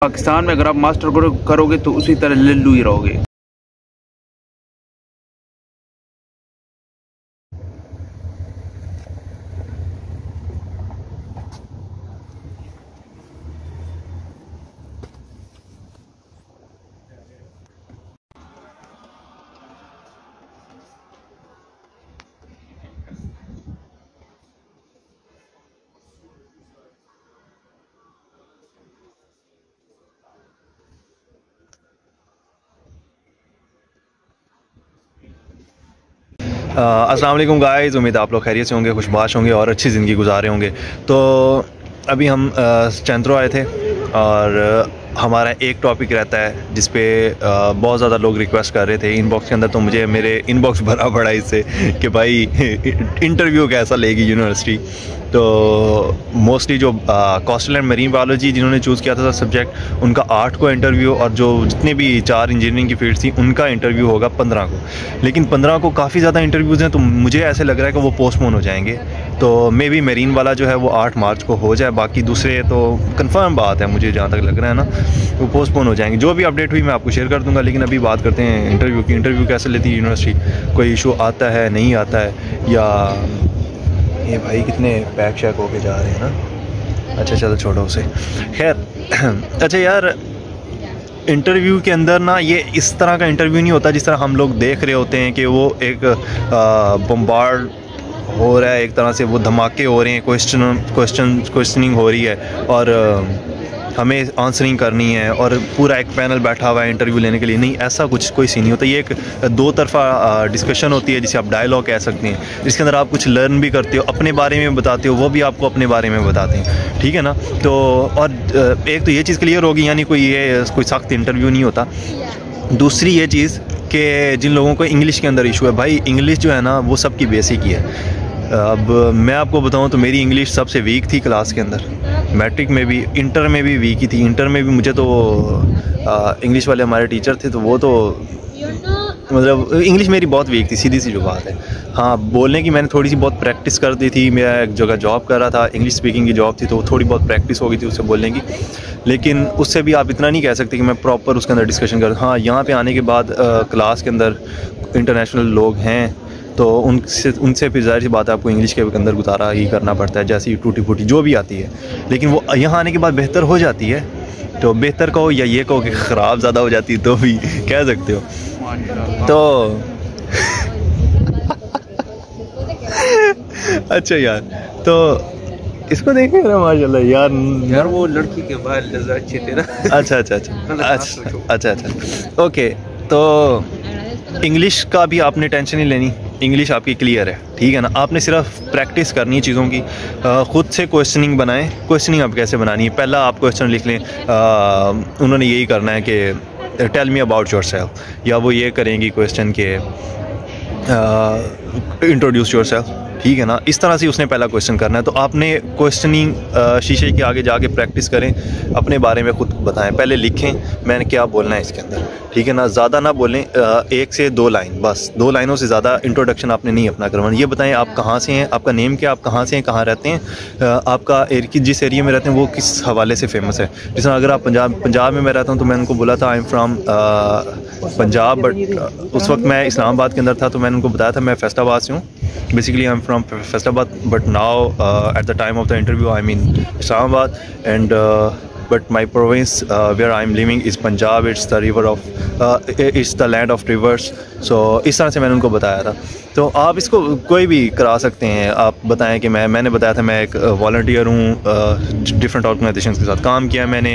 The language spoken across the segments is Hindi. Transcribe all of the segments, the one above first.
पाकिस्तान में अगर आप मास्टर करोगे तो उसी तरह लल्लू ही रहोगे। अस्सलाम वालेकुम गाइस, उम्मीद है आप लोग खैरियत से होंगे, खुशबाश होंगे और अच्छी ज़िंदगी गुजार रहे होंगे। तो अभी हम चैंत्रो आए थे और हमारा एक टॉपिक रहता है जिस पे बहुत ज़्यादा लोग रिक्वेस्ट कर रहे थे इनबॉक्स के अंदर। तो मुझे मेरे इनबॉक्स भरा पड़ा इससे कि भाई इंटरव्यू कैसा लेगी यूनिवर्सिटी। तो मोस्टली जो कोस्टल एंड मरीन बायोलॉजी जिन्होंने चूज़ किया था सब्जेक्ट, उनका 8 को इंटरव्यू, और जो जितने भी 4 इंजीनियरिंग की फील्ड थी उनका इंटरव्यू होगा 15 को। लेकिन 15 को काफ़ी ज़्यादा इंटरव्यूज़ हैं, तो मुझे ऐसे लग रहा है कि वो पोस्टपोन हो जाएंगे। तो मे बी मरीन वाला जो है वो 8 मार्च को हो जाए, बाकी दूसरे तो कंफर्म बात है मुझे जहाँ तक लग रहा है ना, वो पोस्टपोन हो जाएंगे। जो भी अपडेट हुई मैं आपको शेयर कर दूँगा। लेकिन अभी बात करते हैं इंटरव्यू की। इंटरव्यू कैसे लेती है यूनिवर्सिटी, कोई इशू आता है नहीं आता है, या ये भाई कितने पैक शैक होके जा रहे हैं ना। अच्छा चलो छोड़ो उसे, खैर। अच्छा यार, इंटरव्यू के अंदर ना ये इस तरह का इंटरव्यू नहीं होता जिस तरह हम लोग देख रहे होते हैं कि वो एक बम्बार्ड हो रहा है, एक तरह से वो धमाके हो रहे हैं, क्वेश्चनिंग हो रही है और हमें आंसरिंग करनी है और पूरा एक पैनल बैठा हुआ है इंटरव्यू लेने के लिए। नहीं, ऐसा कुछ कोई सीन नहीं होता। ये एक दो तरफा डिस्कशन होती है जिसे आप डायलॉग कह सकते हैं, जिसके अंदर आप कुछ लर्न भी करते हो, अपने बारे में बताते हो, वो भी आपको अपने बारे में बताते हैं, ठीक है ना। तो और एक तो ये चीज़ क्लियर होगी, यानी कोई सख्त इंटरव्यू नहीं होता। दूसरी ये चीज़ कि जिन लोगों को इंग्लिश के अंदर इशू है, भाई इंग्लिश जो है ना वो सबकी बेसिक ही है। अब मैं आपको बताऊं तो मेरी इंग्लिश सबसे वीक थी क्लास के अंदर, मैट्रिक में भी, इंटर में भी वीक ही थी। इंटर में भी मुझे तो इंग्लिश वाले हमारे टीचर थे तो वो तो मतलब इंग्लिश मेरी बहुत वीक थी, सीधी सी जो बात है। हाँ, बोलने की मैंने थोड़ी सी बहुत प्रैक्टिस कर दी थी। मैं एक जगह जॉब कर रहा था, इंग्लिश स्पीकिंग की जॉब थी, तो थोड़ी बहुत प्रैक्टिस हो गई थी उससे बोलने की। लेकिन उससे भी आप इतना नहीं कह सकते कि मैं प्रॉपर उसके अंदर डिस्कशन कर। हाँ, यहाँ पे आने के बाद क्लास के अंदर इंटरनेशनल लोग हैं तो उनसे फिर ज़ाहिर सी बात है आपको इंग्लिश के अंदर गुजारा ही करना पड़ता है, जैसी टूटी फूटी जो भी आती है। लेकिन वो यहाँ आने के बाद बेहतर हो जाती है। तो बेहतर कहो या ये कहो कि ख़राब ज़्यादा हो जाती है तो भी कह सकते हो। तो अच्छा यार, तो इसको देखें ना, माशाल्लाह यार वो लड़की के बाल अच्छे थे ना। अच्छा, ओके। तो इंग्लिश का भी आपने टेंशन नहीं लेनी, इंग्लिश आपकी क्लियर है, ठीक है ना। आपने सिर्फ प्रैक्टिस करनी है चीज़ों की। ख़ुद से क्वेश्चनिंग बनाएं। क्वेश्चनिंग आप कैसे बनानी है, पहला आप क्वेश्चन लिख लें। उन्होंने यही करना है कि टेल मी अबाउट योरसेल्फ, या वो ये करेंगी क्वेश्चन के इंट्रोड्यूस योरसेल्फ, ठीक है ना। इस तरह से उसने पहला क्वेश्चन करना है। तो आपने क्वेश्चनिंग शीशे के आगे जाके प्रैक्टिस करें, अपने बारे में ख़ुद बताएं, पहले लिखें मैंने क्या बोलना है इसके अंदर, ठीक है ना। ज़्यादा ना बोलें, 1 से 2 लाइन, बस 2 लाइनों से ज़्यादा इंट्रोडक्शन आपने नहीं अपना करवाना। ये बताएं आप कहाँ से हैं, आपका नेम क्या, आप कहाँ से हैं, कहाँ रहते हैं, आपका जिस एरिया में रहते हैं वो किस हवाले से फेमस है। जिस तरह अगर आप पंजाब में मैं रहता हूँ तो मैंने उनको बोला था I am from Punjab, but उस वक्त मैं इस्लामाबाद के अंदर था तो मैंने उनको बताया था मैं फैसलाबाद से हूँ, basically I am from Faisalabad, but now at the time of the interview I mean Islamabad, and but my province where I'm living is Punjab. It's the river of it's the land of rivers. So इस तरह से मैंने उनको बताया था। तो आप इसको कोई भी करा सकते हैं। आप बताएं कि मैंने बताया था मैं एक वॉलंटियर हूँ, डिफरेंट ऑर्गेनाइजेशंस के साथ काम किया मैंने,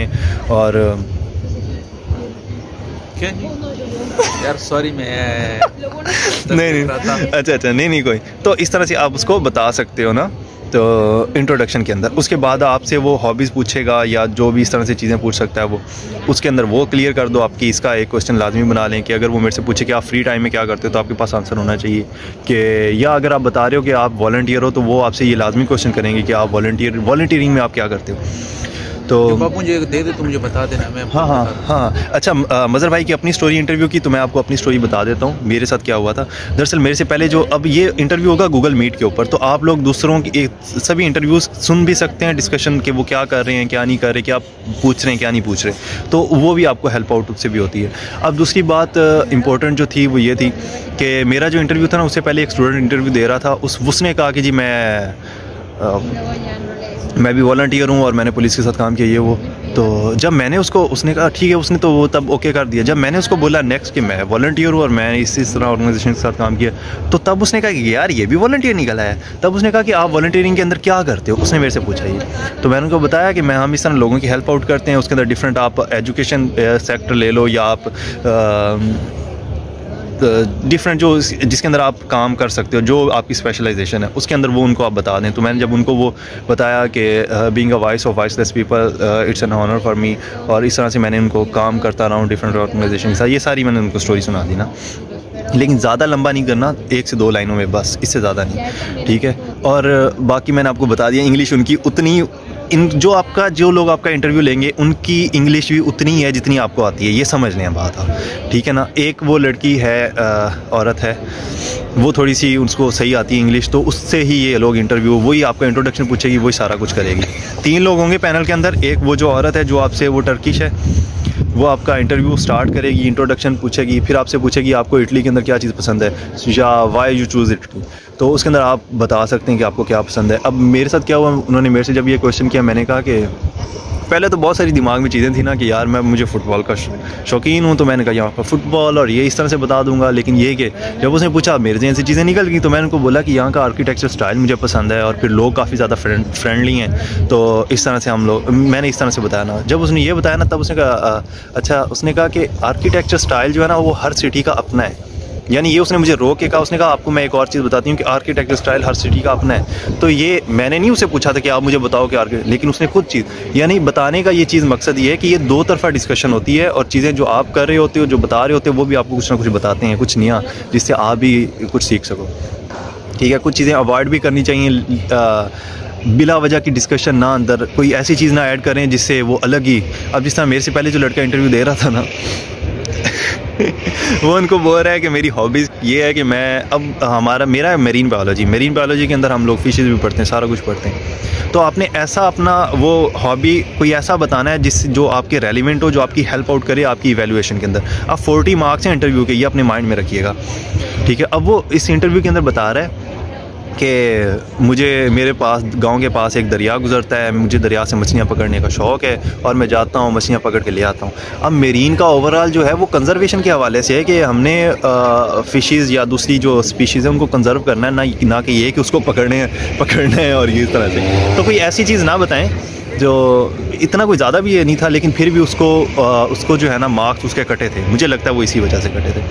और क्या यार सॉरी मैं नहीं अच्छा नहीं कोई। तो इस तरह से आप उसको बता सकते हो ना, तो इंट्रोडक्शन के अंदर। उसके बाद आपसे वो हॉबीज़ पूछेगा या जो भी इस तरह से चीज़ें पूछ सकता है वो, उसके अंदर वो क्लियर कर दो। आपकी इसका एक क्वेश्चन लाजमी बना लें कि अगर वो मेरे से पूछे कि आप फ्री टाइम में क्या करते हो तो आपके पास आंसर होना चाहिए कि, या अगर आप बता रहे हो कि आप वॉलंटियर हो तो वो आपसे ये लाजमी क्वेश्चन करेंगे कि आप वॉलंटियरिंग में आप क्या करते हो। तो बाबू मुझे दे दे, तो मुझे बता देना। मैं हाँ। अच्छा, मज़हर भाई की अपनी स्टोरी इंटरव्यू की, तो मैं आपको अपनी स्टोरी बता देता हूँ मेरे साथ क्या हुआ था। दरअसल मेरे से पहले जो, अब ये इंटरव्यू होगा गूगल मीट के ऊपर, तो आप लोग दूसरों की सभी इंटरव्यूज़ सुन भी सकते हैं, डिस्कशन के वो क्या कर रहे हैं, क्या नहीं कर रहे, क्या पूछ रहे हैं, क्या नहीं पूछ रहे, तो वो भी आपको हेल्प आउट उससे भी होती है। अब दूसरी बात इंपॉर्टेंट जो थी वो ये थी कि मेरा जो इंटरव्यू था ना, उससे पहले एक स्टूडेंट इंटरव्यू दे रहा था, उसने कहा कि जी मैं भी वॉलंटियर हूँ और मैंने पुलिस के साथ काम किया, ये वो। तो जब मैंने उसने कहा ठीक है, उसने तो वो तब ओके कर दिया। जब मैंने उसको बोला नेक्स्ट कि मैं वॉलंटियर हूँ और मैंने इस तरह ऑर्गेनाइजेशन के साथ काम किया, तो तब उसने कहा कि यार ये भी वॉलंटियर निकला है। तब उसने कहा कि आप वॉलंटियरिंग के अंदर क्या करते हो, उसने मेरे से पूछा ये। तो मैंने उनको बताया कि हम इस तरह लोगों की हेल्प आउट करते हैं, उसके अंदर डिफरेंट आप एजुकेशन सेक्टर ले लो, या आप डिफरेंट जो जिसके अंदर आप काम कर सकते हो, जो आपकी स्पेशलाइजेशन है, उसके अंदर वो उनको आप बता दें। तो मैंने जब उनको वो बताया कि being a voice of voiceless people it's an honour for me, और इस तरह से मैंने उनको काम करता रहा हूँ डिफरेंट ऑर्गेनाइजेशन के साथ, ये सारी मैंने उनको स्टोरी सुना दी ना। लेकिन ज़्यादा लंबा नहीं करना, 1 से 2 लाइनों में बस, इससे ज़्यादा नहीं, ठीक है। और बाकी मैंने आपको बता दिया, इंग्लिश उनकी उतनी जो लोग आपका इंटरव्यू लेंगे उनकी इंग्लिश भी उतनी है जितनी आपको आती है, ये समझ लें बात आप, ठीक है ना। एक वो लड़की है, औरत है, वो थोड़ी सी उसको सही आती है इंग्लिश, तो उससे ही ये लोग इंटरव्यू, वही आपका इंट्रोडक्शन पूछेगी, वही सारा कुछ करेगी। 3 लोग होंगे पैनल के अंदर, एक वो जो औरत है जो आपसे, वो टर्किश है, वो आपका इंटरव्यू स्टार्ट करेगी, इंट्रोडक्शन पूछेगी, फिर आपसे पूछेगी आपको इटली के अंदर क्या चीज़ पसंद है, या वाई यू चूज़ इटली, तो उसके अंदर आप बता सकते हैं कि आपको क्या पसंद है। अब मेरे साथ क्या हुआ, उन्होंने मेरे से जब ये क्वेश्चन किया, मैंने कहा कि पहले तो बहुत सारी दिमाग में चीज़ें थी ना कि यार मुझे फ़ुटबॉल का शौकीन हूँ, तो मैंने कहा यहाँ पर फ़ुटबॉल और ये इस तरह से बता दूंगा। लेकिन ये कि जब उसने पूछा, मेरे से ऐसी चीज़ें निकल गई, तो मैंने उनको बोला कि यहाँ का आर्किटेक्चर स्टाइल मुझे पसंद है, और फिर लोग काफ़ी ज़्यादा फ्रेंडली हैं, तो इस तरह से मैंने इस तरह से बताया ना। जब उसने ये बताया ना, तब उसने कहा अच्छा, उसने कहा कि आर्किटेक्चर स्टाइल जो है ना, वो हर सिटी का अपना है। यानी ये उसने मुझे रोक के कहा, उसने कहा आपको मैं एक और चीज़ बताती हूँ कि आर्किटेक्चर स्टाइल हर सिटी का अपना है। तो ये मैंने नहीं उसे पूछा था कि आप मुझे बताओ कि लेकिन उसने खुद चीज़, यानी बताने का ये चीज़ मकसद ये है कि ये 2 तरफा डिस्कशन होती है, और चीज़ें जो आप कर रहे होते हो, जो बता रहे होते हो, वो भी आपको कुछ ना कुछ बताते हैं, कुछ नया, जिससे आप भी कुछ सीख सको, ठीक है। कुछ चीज़ें अवॉइड भी करनी चाहिए, बिला वजह की डिस्कशन ना, अंदर कोई ऐसी चीज़ ना ऐड करें जिससे वो अलग ही। अब जिस तरह मेरे से पहले जो लड़का इंटरव्यू दे रहा था ना वो उनको बोल रहा है कि मेरी हॉबीज़ ये है कि मेरा मेरीन बायोलॉजी के अंदर हम लोग फिशेज़ भी पढ़ते हैं, सारा कुछ पढ़ते हैं। तो आपने ऐसा अपना वो हॉबी कोई ऐसा बताना है जो आपके रेलिवेंट हो, जो आपकी हेल्प आउट करे आपकी इवैल्यूएशन के अंदर। अब 40 मार्क्स हैं इंटरव्यू के, ये अपने माइंड में रखिएगा, ठीक है। अब वो इस इंटरव्यू के अंदर बता रहा है कि मेरे पास गांव के पास एक दरिया गुजरता है, मुझे दरिया से मछलियां पकड़ने का शौक़ है, और मैं जाता हूं, मछलियां पकड़ के ले आता हूं। अब मेरीन का ओवरऑल जो है वो कंजर्वेशन के हवाले से है कि हमने फ़िशेज़ या दूसरी जो स्पीशीज़ है उनको कंजर्व करना है, ना कि ये कि उसको पकड़ना है और ये तरह से। तो कोई ऐसी चीज़ ना बताएं जो इतना कोई ज़्यादा भी ये नहीं था, लेकिन फिर भी उसको जो है ना मार्क्स उसके कटे थे, मुझे लगता है वो इसी वजह से कटे थे।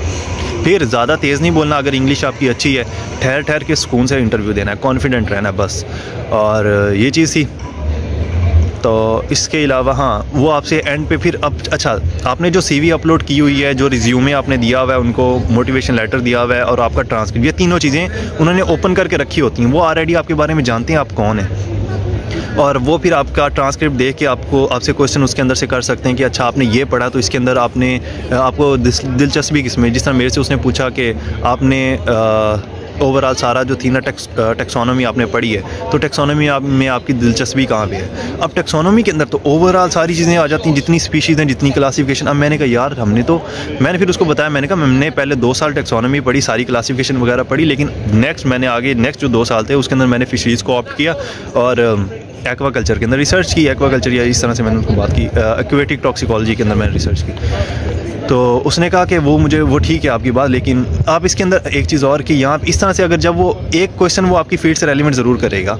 फिर ज़्यादा तेज़ नहीं बोलना, अगर इंग्लिश आपकी अच्छी है, ठहर के सुकून से इंटरव्यू देना है, कॉन्फिडेंट रहना बस, और ये चीज़ थी। तो इसके अलावा हाँ, वो आपसे एंड पे फिर अच्छा, आपने जो CV अपलोड की हुई है, जो रिज्यूमे आपने दिया हुआ है, उनको मोटिवेशन लेटर दिया हुआ है, और आपका ट्रांसक्रिप्ट, ये तीनों चीज़ें उन्होंने ओपन करके रखी होती हैं। वो ऑलरेडी आपके बारे में जानते हैं आप कौन हैं, और वो फिर आपका ट्रांसक्रिप्ट देख के आपसे क्वेश्चन उसके अंदर से कर सकते हैं कि अच्छा आपने ये पढ़ा, तो इसके अंदर आपको दिलचस्पी किसमें। जिस तरह मेरे से उसने पूछा कि आपने ओवरऑल सारा जो थी ना टेक्सोनॉमी आपने पढ़ी है, तो टेक्सोनॉमी में आपकी दिलचस्पी कहाँ पे है। अब टेक्सोनॉमी के अंदर तो ओवरऑल सारी चीज़ें आ जाती हैं, जितनी स्पीशीज़ हैं, जितनी क्लासिफिकेशन। अब मैंने कहा यार मैंने फिर उसको बताया, मैंने कहा हमने पहले 2 साल टेक्सोनॉमी पढ़ी, सारी क्लासिफिकेशन वगैरह पढ़ी, लेकिन नेक्स्ट जो 2 साल थे उसके अंदर मैंने फिशरीज़ को ऑप्ट किया, और एक्वाकल्चर के अंदर रिसर्च की, एक्वाकल्चर या इस तरह से मैंने उनको बात की, एक्वेटिक टॉक्सिकोलॉजी के अंदर मैंने रिसर्च की। तो उसने कहा कि वो ठीक है आपकी बात, लेकिन आप इसके अंदर एक चीज़ और कि यहाँ इस तरह से अगर जब वो एक क्वेश्चन वो आपकी फील्ड से रेलिवेंट ज़रूर करेगा।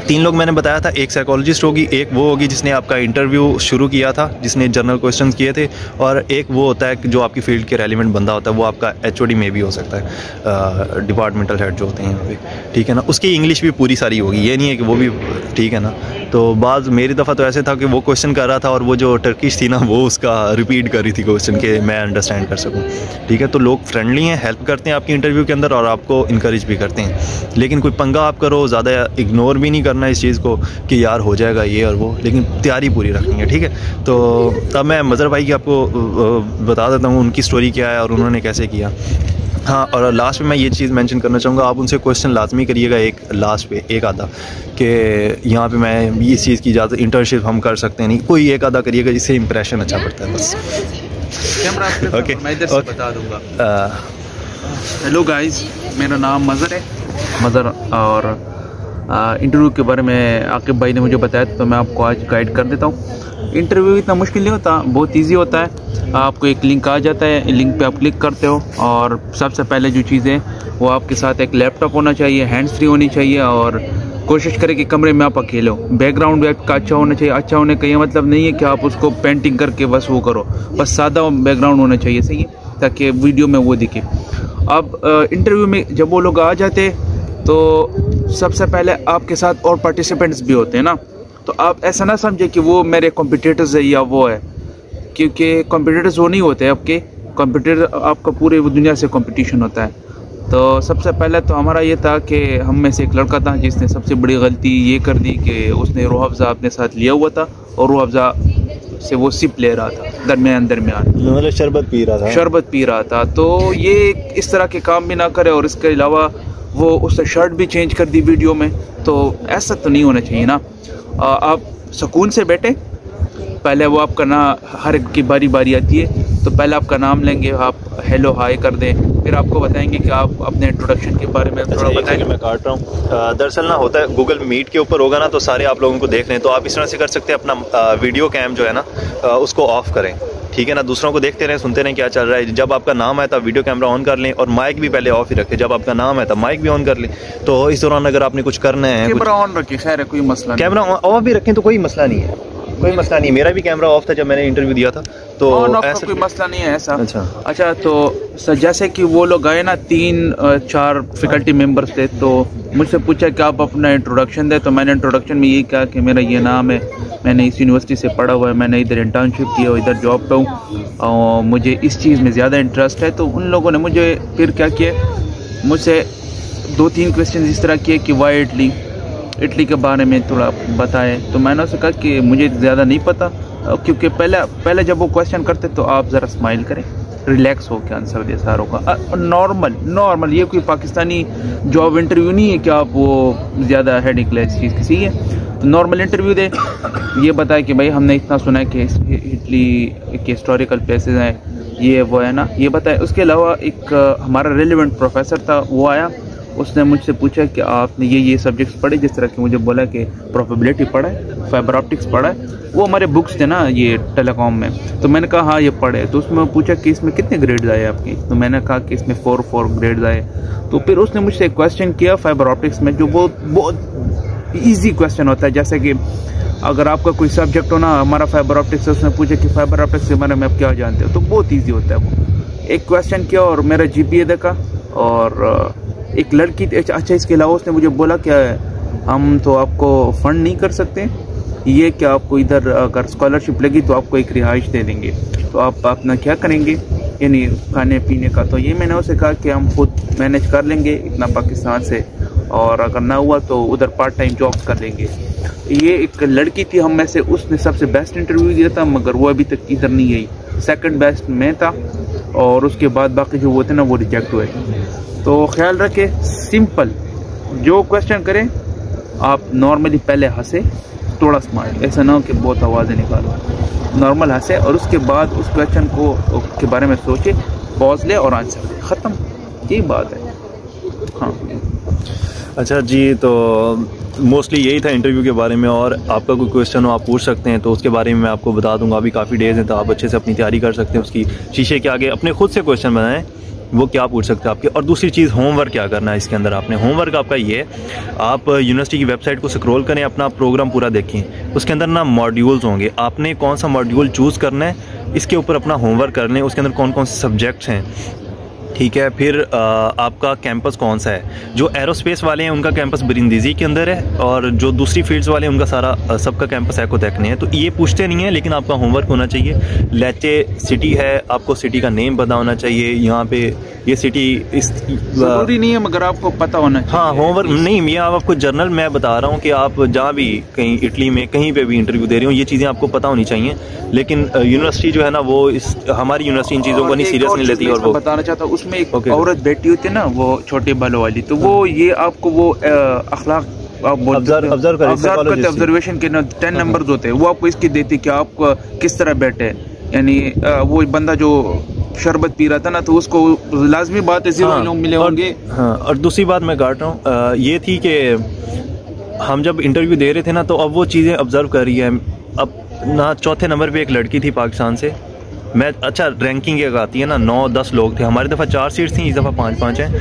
3 लोग मैंने बताया था, एक साइकोलॉजिस्ट होगी, एक वो होगी जिसने आपका इंटरव्यू शुरू किया था, जिसने जनरल क्वेश्चंस किए थे, और एक वो होता है जो आपकी फील्ड के रेलिवेंट बंदा होता है, वो आपका HOD में भी हो सकता है, डिपार्टमेंटल हेड जो होते हैं यहाँ पे, ठीक है ना। उसकी इंग्लिश भी पूरी सारी होगी, ये नहीं है कि वो भी, ठीक है ना। तो मेरी दफ़ा तो ऐसे था कि वो क्वेश्चन कर रहा था, और वो जो टर्किश थी ना, वो उसका रिपीट कर रही थी क्वेश्चन के मैं अंडरस्टैंड कर सकूँ, ठीक है। तो लोग फ्रेंडली हैं, हेल्प करते हैं आपकी इंटरव्यू के अंदर, और आपको इनकरेज भी करते हैं। लेकिन कोई पंगा आप करो, ज़्यादा इग्नोर भी नहीं करना इस चीज़ को कि यार हो जाएगा ये और वो, लेकिन तैयारी पूरी रखनी है, ठीक है। तो अब मैं मज़हर भाई की आपको बता देता हूँ उनकी स्टोरी क्या है और उन्होंने कैसे किया। हाँ, और लास्ट में मैं ये चीज़ मेंशन करना चाहूँगा, आप उनसे क्वेश्चन लाजमी करिएगा एक लास्ट पे एक आधा कि यहाँ पे मैं इस चीज़ की ज़्यादा इंटर्नशिप हम कर सकते हैं, नहीं कोई एक आधा करिएगा जिससे इंप्रेशन अच्छा पड़ता है बस। ओके, मैं इधर से बता दूँगा। हेलो गाइस, मेरा नाम मज़हर है, मज़हर, और इंटरव्यू के बारे में आकिब भाई ने मुझे बताया तो मैं आपको आज गाइड कर देता हूँ। इंटरव्यू इतना मुश्किल नहीं होता, बहुत इजी होता है। आपको एक लिंक आ जाता है, लिंक पे आप क्लिक करते हो और सबसे पहले जो चीज़ है वो आपके साथ एक लैपटॉप होना चाहिए, हैंड्स फ्री होनी चाहिए, और कोशिश करें कि कमरे में आप अकेले हो। बैकग्राउंड भी आपका अच्छा होना चाहिए। अच्छा होने का ये मतलब नहीं है कि आप उसको पेंटिंग करके बस वो करो, बस सादा बैकग्राउंड होना चाहिए, सही है, ताकि वीडियो में वो दिखे। अब इंटरव्यू में जब वो लोग आ जाते तो सबसे पहले आपके साथ और पार्टिसिपेंट्स भी होते हैं ना, तो आप ऐसा ना समझे कि वो मेरे कॉम्पिटिटर्स है या वो है, क्योंकि कॉम्पिटिटर्स वो नहीं होते आपके। कॉम्पिटिटर आपका पूरे दुनिया से कंपटीशन होता है। तो सबसे पहले तो हमारा ये था कि हम में से एक लड़का था जिसने सबसे बड़ी गलती ये कर दी कि उसने रूह अफ़ज़ा अपने साथ लिया हुआ था और रूह अफ़ज़ा से वो सिप ले रहा था दरमियान, मतलब शरबत पी रहा था। तो ये इस तरह के काम भी ना करे, और इसके अलावा वो उसने शर्ट भी चेंज कर दी वीडियो में। तो ऐसा तो नहीं होना चाहिए ना। आप सुकून से बैठे, पहले वो आपका ना हर एक की बारी बारी आती है, तो पहले आपका नाम लेंगे, आप हेलो हाय कर दें, फिर आपको बताएंगे कि आप अपने इंट्रोडक्शन के बारे में थोड़ा बताएंगे। मैं काट रहा हूँ, दरअसल ना होता है गूगल मीट के ऊपर होगा ना तो सारे आप लोगों को देख रहे हैं, तो आप इस तरह से कर सकते हैं, अपना वीडियो कैम जो है ना उसको ऑफ करें, ठीक है ना, दूसरों को देखते रहें, सुनते रहें क्या चल रहा है। जब आपका नाम आए तब वीडियो कैमरा ऑन कर लें और माइक भी पहले ऑफ ही रखें। जब आपका नाम आए तब माइक भी ऑन कर लें। तो इस दौरान अगर आपने कुछ करना है, कैमरा ऑन रखें, खैर है, कोई मसला नहीं। कैमरा ऑफ भी रखें तो कोई मसला नहीं है, कोई मसला नहीं। मेरा भी कैमरा ऑफ था जब मैंने इंटरव्यू दिया था, तो ऐसा कोई मसला नहीं है ऐसा। अच्छा, तो जैसे कि वो लोग आए ना, 3-4 फैकल्टी मेंबर्स थे, तो मुझसे पूछा कि आप अपना इंट्रोडक्शन दें। तो मैंने इंट्रोडक्शन में यही कहा कि मेरा ये नाम है, मैंने इस यूनिवर्सिटी से पढ़ा हुआ है, मैंने इधर इंटर्नशिप की है, इधर जॉब पे हूँ और मुझे इस चीज़ में ज़्यादा इंटरेस्ट है। तो उन लोगों ने मुझे फिर क्या किया, मुझसे 2-3 क्वेश्चन इस तरह किए कि वाई इटली के बारे में थोड़ा बताएं। तो मैंने उससे कहा कि मुझे ज़्यादा नहीं पता, क्योंकि पहले जब वो क्वेश्चन करते तो आप ज़रा स्माइल करें, रिलैक्स हो के आंसर दे सारों का, नॉर्मल। ये कोई पाकिस्तानी जॉब इंटरव्यू नहीं है कि आप वो ज़्यादा हेडेक ले चीज़ किसी है। तो नॉर्मल इंटरव्यू दे, ये बताए कि भाई हमने इतना सुना है कि इटली के हिस्टोरिकल प्लेसेस हैं, ये वो है ना, ये बताए। उसके अलावा एक हमारा रेलिवेंट प्रोफेसर था, वो आया, उसने मुझसे पूछा कि आपने ये सब्जेक्ट्स पढ़े, जिस तरह की मुझे बोला कि प्रोबेबिलिटी पढ़ा है, फाइबर ऑप्टिक्स पढ़ा है, वो हमारे बुक्स थे ना ये टेलीकॉम में। तो मैंने कहा हाँ ये पढ़े। तो उसमें पूछा कि इसमें कितने ग्रेड्स आए आपकी, तो मैंने कहा कि इसमें 4 ग्रेड्स आए। तो फिर उसने मुझसे एक क्वेश्चन किया फाइबर ऑप्टिक्स में, जो बहुत ईजी क्वेश्चन होता है। जैसे कि अगर आपका कोई सब्जेक्ट हो ना, हमारा फाइबर ऑप्टिक्स है, उसने पूछा कि फाइबर ऑप्टिक्स के बारे में आप क्या जानते हो, तो बहुत ईजी होता है वो। एक क्वेश्चन किया और मेरा GPA देखा, और एक लड़की थी। अच्छा, इसके अलावा उसने मुझे बोला कि हम तो आपको फंड नहीं कर सकते, ये कि आपको इधर अगर स्कॉलरशिप लगी तो आपको एक रिहाइश दे देंगे, तो आप अपना क्या करेंगे, यानी खाने पीने का। तो ये मैंने उसे कहा कि हम खुद मैनेज कर लेंगे इतना पाकिस्तान से, और अगर ना हुआ तो उधर पार्ट टाइम जॉब्स कर लेंगे। ये एक लड़की थी हम में से, उसने सबसे बेस्ट इंटरव्यू दिया था, मगर वो अभी तक इधर नहीं आई। सेकंड बेस्ट मैं था, और उसके बाद बाकी जो वो थे ना वो रिजेक्ट हुए। तो ख्याल रखें, सिंपल जो क्वेश्चन करें आप नॉर्मली पहले हंसे, थोड़ा स्माइल, ऐसा ना हो कि बहुत आवाज़ें निकालो, नॉर्मल हंसे, और उसके बाद उस क्वेश्चन को के बारे में सोचे, पॉज ले और आंसर दे, ख़त्म, यही बात है। हाँ, अच्छा जी, तो मोस्टली यही था इंटरव्यू के बारे में, और आपका कोई क्वेश्चन हो आप पूछ सकते हैं, तो उसके बारे में मैं आपको बता दूंगा। अभी काफ़ी डेज़ हैं तो आप अच्छे से अपनी तैयारी कर सकते हैं उसकी। शीशे के आगे अपने खुद से क्वेश्चन बनाएं, वो क्या पूछ सकते हैं आपके। और दूसरी चीज़, होमवर्क क्या करना है इसके अंदर आपने। होमवर्क आपका ये है, आप यूनिवर्सिटी की वेबसाइट को स्क्रॉल करें, अपना प्रोग्राम पूरा देखें, उसके अंदर ना मॉड्यूल्स होंगे, आपने कौन सा मॉड्यूल चूज़ करना है, इसके ऊपर अपना होमवर्क कर लें। उसके अंदर कौन कौन से सब्जेक्ट्स हैं ठीक है, फिर आपका कैंपस कौन सा है। जो एरोस्पेस वाले हैं उनका कैंपस ब्रिंदीजी के अंदर है, और जो दूसरी फील्ड्स वाले हैं उनका सारा सबका कैंपस एकोटेक में है। तो ये पूछते नहीं है, लेकिन आपका होमवर्क होना चाहिए। लेचे सिटी है, आपको सिटी का नेम पता होना चाहिए। यहाँ पे ये सिटी इस जरूरी नहीं है मगर आपको पता होना चाहिए। हाँ, होमवर्क नहीं, ये आपको जर्नल मैं बता रहा हूँ कि आप जहाँ भी कहीं इटली में कहीं पे भी इंटरव्यू दे रहे हो, ये चीज़ें आपको पता होनी चाहिए। लेकिन यूनिवर्सिटी जो है ना, वो हमारी यूनिवर्सिटी इन चीज़ों को नहीं सीरियस नहीं लेती। और वो बताना चाहता हूँ, उसमें एक औरत बैठी होती है ना, वो छोटे बालों वाली, तो वो ये आपको वो अखलाक ऑब्जर्वेशन के 10 नंबर होते हैं, वो आपको इसकी देती कि आप किस तरह बैठे। यानी वो बंदा जो शरबत पी रहा था ना, तो उसको लाजमी बात है 0 लोग मिले होंगे। हाँ, और दूसरी बात मैं काट रहा हूँ, ये थी कि हम जब इंटरव्यू दे रहे थे ना, तो अब वो चीज़ें ऑब्जर्व कर रही है। अब ना चौथे नंबर पे एक लड़की थी पाकिस्तान से, मैं अच्छा रैंकिंग एक आती है ना, 9-10 लोग थे हमारी दफ़ा, 4 सीट्स थी, इस दफ़ा 5-5 हैं।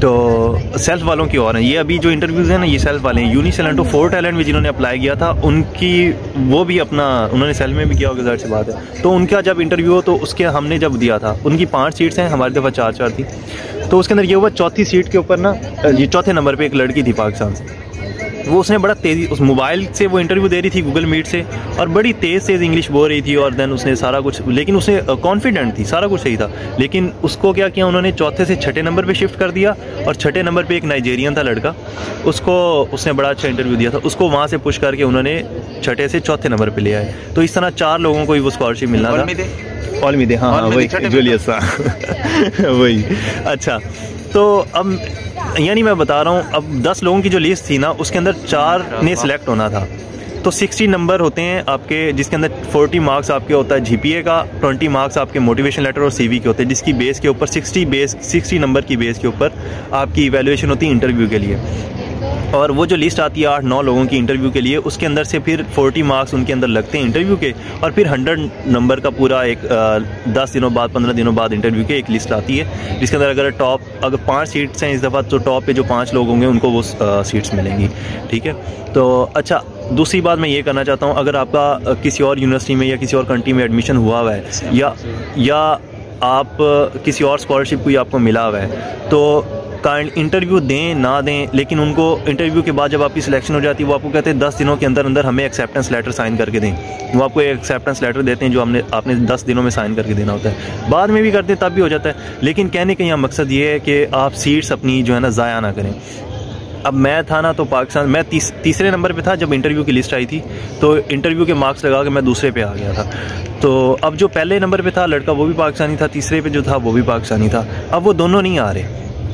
तो सेल्फ वालों की और हैं ये, अभी जो इंटरव्यूज़ हैं ना, ये सेल्फ वाले हैं। यूनिसेलेंटो 4 टैलेंट में जिन्होंने अप्लाई किया था, उनकी वो भी अपना उन्होंने सेल्फ में भी किया होगा, ज़ाहिर सी बात है। तो उनका जब इंटरव्यू हो, तो उसके हमने जब दिया था, उनकी 5 सीट्स हैं, हमारी दफ़ा 4-4 थी। तो उसके अंदर ये हुआ, चौथी सीट के ऊपर ना, ये चौथे नंबर पर एक लड़की थी पाकिस्तान से। वो उसने बड़ा तेज़ी, उस मोबाइल से वो इंटरव्यू दे रही थी गूगल मीट से, और बड़ी तेज़ इंग्लिश बोल रही थी। और देन उसने सारा कुछ, लेकिन उसने कॉन्फिडेंट थी, सारा कुछ सही था। लेकिन उसको क्या किया उन्होंने, चौथे से छठे नंबर पे शिफ्ट कर दिया, और छठे नंबर पे एक नाइजेरियन था लड़का, उसको उसने बड़ा अच्छा इंटरव्यू दिया था, उसको वहाँ से पुश करके उन्होंने छठे से चौथे नंबर पर ले आए। तो इस तरह 4 लोगों को ही वो स्कॉलरशिप मिलना था। ऑलमिदे, हाँ वही जूलियस वही। अच्छा, तो अब यानी मैं बता रहा हूँ, अब 10 लोगों की जो लिस्ट थी ना, उसके अंदर 4 ने सिलेक्ट होना था। तो 60 नंबर होते हैं आपके, जिसके अंदर 40 मार्क्स आपके होता है जीपीए का, 20 मार्क्स आपके मोटिवेशन लेटर और सीवी के होते हैं, जिसकी बेस के ऊपर 60 नंबर की बेस के ऊपर आपकी इवैल्यूएशन होती है इंटरव्यू के लिए। और वो जो लिस्ट आती है 8-9 लोगों की इंटरव्यू के लिए, उसके अंदर से फिर 40 मार्क्स उनके अंदर लगते हैं इंटरव्यू के, और फिर 100 नंबर का पूरा एक 10 दिनों बाद 15 दिनों बाद इंटरव्यू के एक लिस्ट आती है, जिसके अंदर अगर 5 सीट्स हैं इस दफ़ा, तो टॉप पे जो 5 लोग होंगे उनको वो सीट्स मिलेंगी। ठीक है, तो अच्छा, दूसरी बात मैं ये करना चाहता हूँ, अगर आपका किसी और यूनिवर्सिटी में या किसी और कंट्री में एडमिशन हुआ हुआ है, या आप किसी और स्कॉलरशिप कोई आपको मिला हुआ है, तो इंटरव्यू दें ना दें, लेकिन उनको इंटरव्यू के बाद जब आपकी सिलेक्शन हो जाती है, वो आपको कहते हैं 10 दिनों के अंदर अंदर हमें एक्सेप्टेंस लेटर साइन करके दें। वो आपको एक एक्सेप्टेंस लेटर देते हैं जो आपने 10 दिनों में साइन करके देना होता है। बाद में भी करते हैं, तब भी हो जाता है। लेकिन कहने का यहाँ मकसद ये है कि आप सीट्स अपनी जो है ना ज़ाया ना करें। अब मैं था ना, तो पाकिस्तान मैं तीसरे नंबर पे था जब इंटरव्यू की लिस्ट आई थी, तो इंटरव्यू के मार्क्स लगा के मैं दूसरे पे आ गया था। तो अब जो पहले नंबर पे था लड़का, वो भी पाकिस्तानी था, तीसरे पे जो था वो भी पाकिस्तानी था। अब वो दोनों नहीं आ रहे।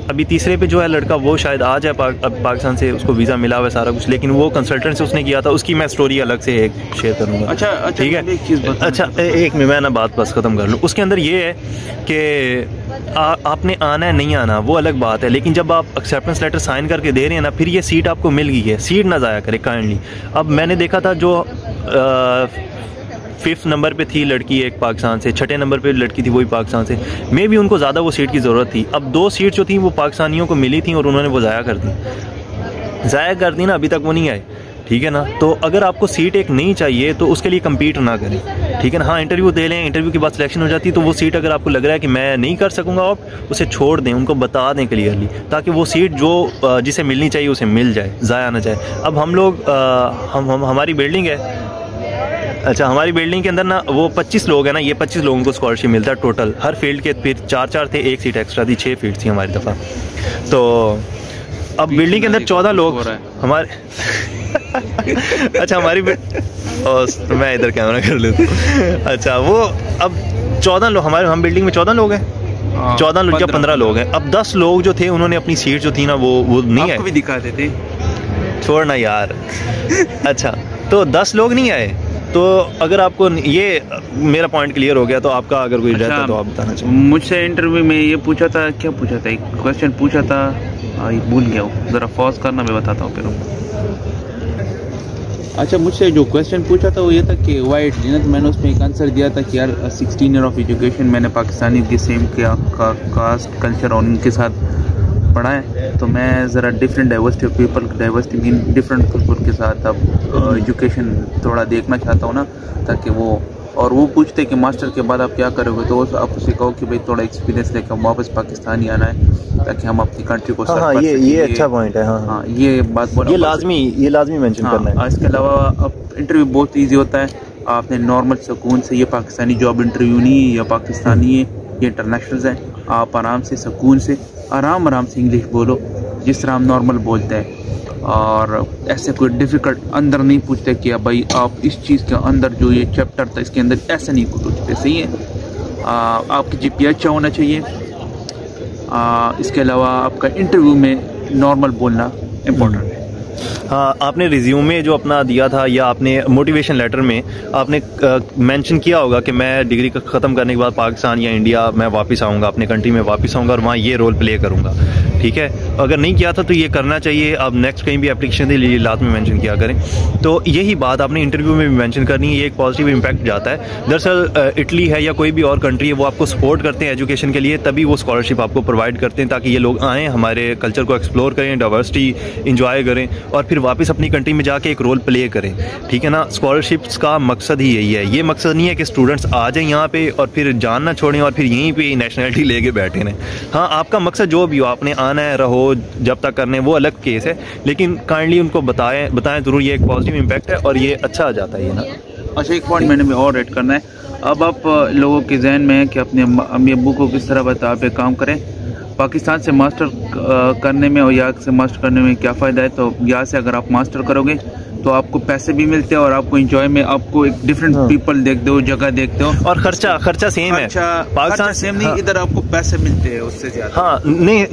अभी तीसरे पे जो है लड़का, वो शायद आ जाए अब पाकिस्तान से, उसको वीज़ा मिला हुआ है सारा कुछ, लेकिन वो कंसल्टेंट से उसने किया था, उसकी मैं स्टोरी अलग से एक शेयर करूँगा। अच्छा, ठीक है। अच्छा, एक में मैं ना बात बस ख़त्म कर लूँ। उसके अंदर ये है कि आपने आना है नहीं आना वो अलग बात है, लेकिन जब आप एक्सेप्टेंस लेटर साइन करके दे रहे हैं ना, फिर ये सीट आपको मिल गई है, सीट ना ज़ाया करे काइंडली। अब मैंने देखा था जो 5th नंबर पे थी लड़की एक पाकिस्तान से, 6ठे नंबर पे लड़की थी वही पाकिस्तान से, मे भी उनको ज़्यादा वो सीट की ज़रूरत थी। अब 2 सीट जो थी वो पाकिस्तानियों को मिली थी और उन्होंने वो ज़ाया कर दी ना, अभी तक वो नहीं आए। ठीक है ना, तो अगर आपको सीट एक नहीं चाहिए तो उसके लिए कम्पीट ना करें। ठीक है ना, हाँ इंटरव्यू दे लें, इंटरव्यू के बाद सिलेक्शन हो जाती है, तो वो सीट अगर आपको लग रहा है कि मैं नहीं कर सकूँगा, आप उसे छोड़ दें, उनको बता दें क्लियरली, ताकि वो सीट जो जिसे मिलनी चाहिए उसे मिल जाए, ज़ाया ना जाए। अब हम लोग हमारी बिल्डिंग है, अच्छा हमारी बिल्डिंग के अंदर ना वो 25 लोग हैं ना, ये 25 लोगों को स्कॉलरशिप मिलता है टोटल, हर फील्ड के फिर 4-4 थे, एक सीट एक्स्ट्रा थी, 6 फील्ड थी हमारी दफ़ा। तो अब बिल्डिंग के अंदर 14 लोग हमारे अच्छा हमारी तो मैं इधर कैमरा कर लेता हूँ। अच्छा, वो अब 14 लोग हम बिल्डिंग में 14 लोग हैं, 14 लोग या 15 लोग हैं। अब 10 लोग जो थे उन्होंने अपनी सीट जो थी ना वो नहीं आए, भी दिखा देते, छोड़ना यार। अच्छा, तो 10 लोग नहीं आए, तो अगर आपको ये मेरा पॉइंट क्लियर हो गया, तो आपका अगर कोई रहता तो आप बताना चाहिए। मुझसे इंटरव्यू में ये पूछा था, क्या पूछा था, एक क्वेश्चन पूछा था, भूल गया हूँ, ज़रा पॉज करना, मैं बताता हूँ फिर। अच्छा, मुझसे जो क्वेश्चन पूछा था वो ये था कि वाइट जी ना, तो मैंने उसमें एक आंसर दिया था कि यार 16 ईयर ऑफ एजुकेशन मैंने पाकिस्तानी के सेम कास्ट कल्चर और उनके साथ पढ़ा है, तो मैं ज़रा different diversity of people, diversity mean different people के साथ अब एजुकेशन थोड़ा देखना चाहता हूँ ना, ताकि वो और वो पूछते कि मास्टर के बाद आप क्या करोगे, तो आप उसे कहो कि भाई थोड़ा एक्सपीरियंस लेकर वापस पाकिस्तान ही आना है ताकि हम अपनी कंट्री को सर्व कर सकें। ये अच्छा पॉइंट है। हाँ, ये बात बोला, ये लाजमी मेंशन करना है। इसके अलावा अब इंटरव्यू बहुत ईजी होता है, आपने नॉर्मल सुकून से, ये पाकिस्तानी जॉब इंटरव्यू नहीं है या पाकिस्तानी है, ये इंटरनेशनल है, आप आराम से सुकून से आराम से इंग्लिश बोलो जिस तरह हम नॉर्मल बोलते हैं, और ऐसे कोई डिफ़िकल्ट अंदर नहीं पूछते कि भाई आप इस चीज़ के अंदर जो ये चैप्टर था इसके अंदर ऐसे नहीं पूछते। सही है। आपकी GPA अच्छा होना चाहिए। इसके अलावा आपका इंटरव्यू में नॉर्मल बोलना इम्पोर्टेंट है। हाँ, आपने रिज्यूमे जो अपना दिया था या आपने मोटिवेशन लेटर में आपने मेंशन किया होगा कि मैं डिग्री ख़त्म करने के बाद पाकिस्तान या इंडिया मैं वापस आऊँगा, अपने कंट्री में वापस आऊँगा और वहाँ ये रोल प्ले करूँगा। ठीक है, अगर नहीं किया था तो ये करना चाहिए। आप नेक्स्ट कहीं भी एप्लीकेशन के लिए लास्ट में मेंशन किया करें। तो यही बात आपने इंटरव्यू में भी मेंशन करनी है, ये एक पॉजिटिव इम्पैक्ट जाता है। दरअसल इटली है या कोई भी और कंट्री है, वो आपको सपोर्ट करते हैं एजुकेशन के लिए, तभी वो स्कॉलरशिप आपको प्रोवाइड करते हैं ताकि ये लोग आएँ, हमारे कल्चर को एक्सप्लोर करें, डाइवर्सिटी इंजॉय करें और फिर वापस अपनी कंट्री में जाके एक रोल प्ले करें। ठीक है ना, स्कॉलरशिप्स का मकसद ही यही है। ये मकसद नहीं है कि स्टूडेंट्स आ जाएं यहाँ पे और फिर जान ना छोड़ें और फिर यहीं पे नेशनलिटी लेके बैठे रहें। हाँ, आपका मकसद जो भी हो, आपने आना है, रहो जब तक करने, वो अलग केस है, लेकिन काइंडली उनको बताएं ज़रूर। ये एक पॉजिटिव इम्पैक्ट है और ये अच्छा आ जाता है ये ना। अच्छा, एक पॉइंट मैंने भी और ऐड करना है। अब आप लोगों के जहन में है कि अपने अम्मी अब्बू को किस तरह बता पे काम करें, पाकिस्तान से मास्टर करने में और यहाँ से मास्टर करने में क्या फ़ायदा है। तो यहाँ से अगर आप मास्टर करोगे तो आपको पैसे भी मिलते हैं और आपको इंजॉय में आपको एक डिफरेंट पीपल देखते हो, जगह देखते हो, और खर्चा सेम है। पाकिस्तान सेम नहीं, इधर आपको पैसे मिलते हैं उससे ज्यादा। हाँ, नहीं,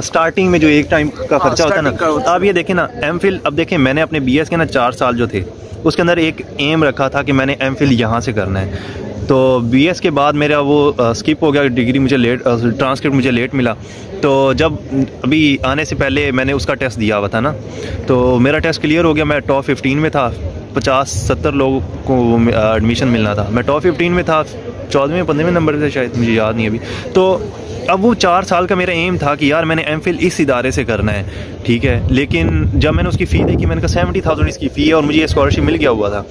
स्टार्टिंग में जो एक टाइम का खर्चा होता है ना, आप ये देखें ना, एमफिल, अब देखें मैंने अपने BS के ना 4 साल जो थे उसके अंदर एक एम रखा था कि मैंने एमफिल यहाँ से करना है। तो BS के बाद मेरा वो स्किप हो गया, डिग्री मुझे लेट, ट्रांसक्रिप्ट मुझे लेट मिला। तो जब अभी आने से पहले मैंने उसका टेस्ट दिया हुआ था ना, तो मेरा टेस्ट क्लियर हो गया, मैं टॉप 15 में था। 50-70 लोगों को एडमिशन मिलना था, मैं टॉप 15 में था, 14वें 15वें नंबर से शायद, मुझे याद नहीं अभी। तो अब वो 4 साल का मेरा एम था कि यार मैंने एमफिल इस इदारे से करना है। ठीक है, लेकिन जब मैंने उसकी फ़ी देखी, मैंने कहा 70,000 इसकी फ़ी है और मुझे ये स्कॉलरशिप मिल गया हुआ था।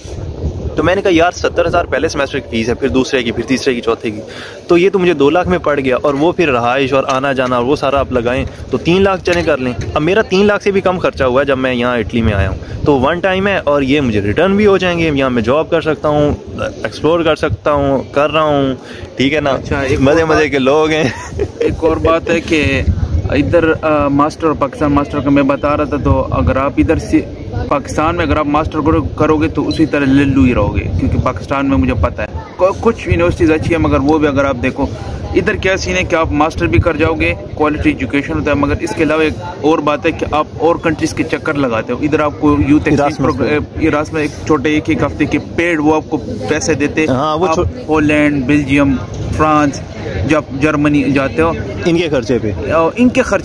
तो मैंने कहा यार 70,000 पहले सेमेस्टर की फीस है, फिर दूसरे की, फिर तीसरे की, चौथे की, तो ये तो मुझे 2 लाख में पड़ गया, और वो फिर रहाइश और आना जाना और वो सारा आप लगाएं तो 3 लाख चले कर लें। अब मेरा 3 लाख से भी कम खर्चा हुआ है जब मैं यहाँ इटली में आया हूँ। तो वन टाइम है और ये मुझे रिटर्न भी हो जाएंगे, यहाँ मैं जॉब कर सकता हूँ, एक्सप्लोर कर सकता हूँ, कर रहा हूँ। ठीक है ना। अच्छा, मज़े के लोग हैं। एक और बात है कि इधर मास्टर और पाकिस्तान मास्टर का मैं बता रहा था, तो अगर आप इधर से पाकिस्तान में अगर आप मास्टर करोगे तो उसी तरह लल्लू ही रहोगे, क्योंकि पाकिस्तान में मुझे पता है कुछ यूनिवर्सिटीज़ अच्छी है, मगर वो भी अगर आप देखो इधर क्या सीन है कि आप मास्टर भी कर जाओगे, क्वालिटी एजुकेशन होता है, मगर इसके अलावा एक और बात है कि आप और कंट्रीज़ के चक्कर लगाते हो। इधर आपको यूथ एक्सचेंज इरास में एक छोटे एक हफ्ते के पेड वो आपको पैसे देते, पोलैंड, बेल्जियम, फ्रांस, जब जर्मनी जाते हो इनके खर्चे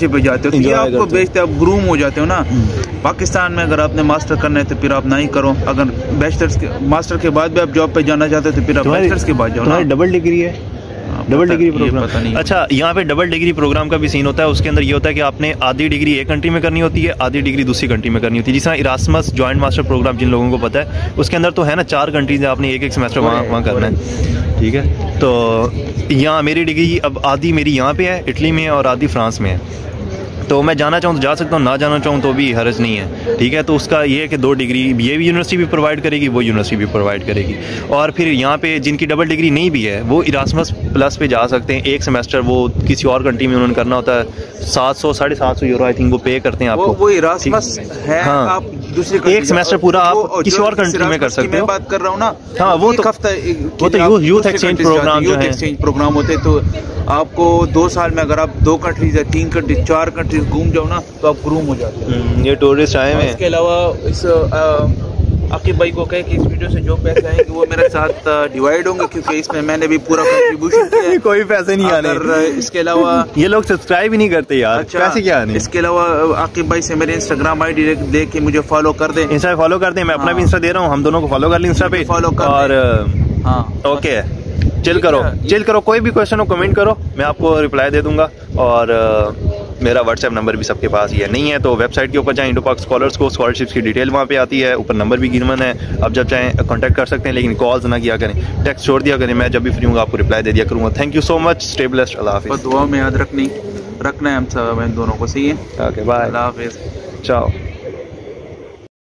पे जाते हो, तो ये आपको बेचते हो, आप ग्रूम हो जाते हो ना। पाकिस्तान में अगर आपने मास्टर करना है तो फिर आप ना ही करो, अगर बैचलर्स के मास्टर के बाद भी आप जॉब पे जाना चाहते हो तो फिर आप बैचलर्स के बाद जाओ ना। डबल डिग्री है, डबल डिग्री प्रोग्राम। अच्छा, यहाँ पे डबल डिग्री प्रोग्राम का भी सीन होता है। उसके अंदर ये होता है कि आपने आधी डिग्री एक कंट्री में करनी होती है, आधी डिग्री दूसरी कंट्री में करनी होती है। जिस तरह इरास्मस जॉइंट मास्टर प्रोग्राम जिन लोगों को पता है, उसके अंदर तो है ना 4 कंट्रीज है, आपने एक सेमेस्टर वहाँ करना है। ठीक है, तो यहाँ मेरी डिग्री अब आधी मेरी यहाँ पे है इटली में और आधी फ्रांस में है। तो मैं जाना चाहूँ तो जा सकता हूँ, ना जाना चाहूँ तो भी हर्ज नहीं है। ठीक है, तो उसका ये है कि 2 डिग्री ये भी यूनिवर्सिटी भी प्रोवाइड करेगी, वो यूनिवर्सिटी भी प्रोवाइड करेगी। और फिर यहाँ पे जिनकी डबल डिग्री नहीं भी है वो इरास्मस प्लस पे जा सकते हैं। एक सेमेस्टर वो किसी और कंट्री में उन्होंने करना होता है, 700-750 यूरो आई थिंक वो पे करते हैं आपको। वो इरास्मस है। हाँ, आप दूसरी एक सेमेस्टर पूरा आप किसी और कंट्री में कर सकते हो। बात कर रहा हूँ ना। हाँ, वो तो youth exchange programme, youth exchange programme होते हैं। तो आपको 2 साल में अगर आप 2 कंट्रीज या 3 कंट्रीज 4 कंट्रीज घूम जाओ ना तो आप ग्रूम हो जाते हैं। ये टूरिस्ट आए हैं। इसके अलावा इस आकिब भाई को कहे कि इस वीडियो से जो पैसे आएंगे वो मेरे साथ डिवाइड होंगे, क्योंकि इसमें मैंने भी पूरा कंट्रीब्यूशन किया है। कोई पैसे नहीं आने। इसके अलावा ये लोग सब्सक्राइब ही नहीं करते यार। अच्छा, पैसे क्या आने। इसके अलावा आकिब भाई से मेरे इंस्टाग्राम ID दे के मुझे फॉलो कर दे, इंस्टा पे फॉलो कर दे। मैं अपना भी इंस्टा दे रहा हूँ, हम दोनों को फॉलो कर लें इंस्टा पे, फॉलो कर। और हाँ, ओके, चिल करो, कोई भी क्वेश्चन हो कमेंट करो, मैं आपको रिप्लाई दे दूंगा। और मेरा व्हाट्सएप नंबर भी सबके पास ही है। नहीं है तो वेबसाइट के ऊपर जाएँ, इंडोपाक स्कॉलर्स को स्कॉलरशिप्स की डिटेल वहाँ पे आती है, ऊपर नंबर भी गिनवन है, आप जब चाहें कॉन्टैक्ट कर सकते हैं, लेकिन कॉल्स ना किया करें, टेक्स्ट छोड़ दिया करें, मैं जब भी फ्री हूँ आपको रिप्लाई दे दिया करूँगा। Thank you so much, stay blessed, अल्लाह हाफिज़। दुआ में याद रखना है हम सब, हम दोनों को, सही है। ओके बाय, अल्लाह हाफिज़, चाओ।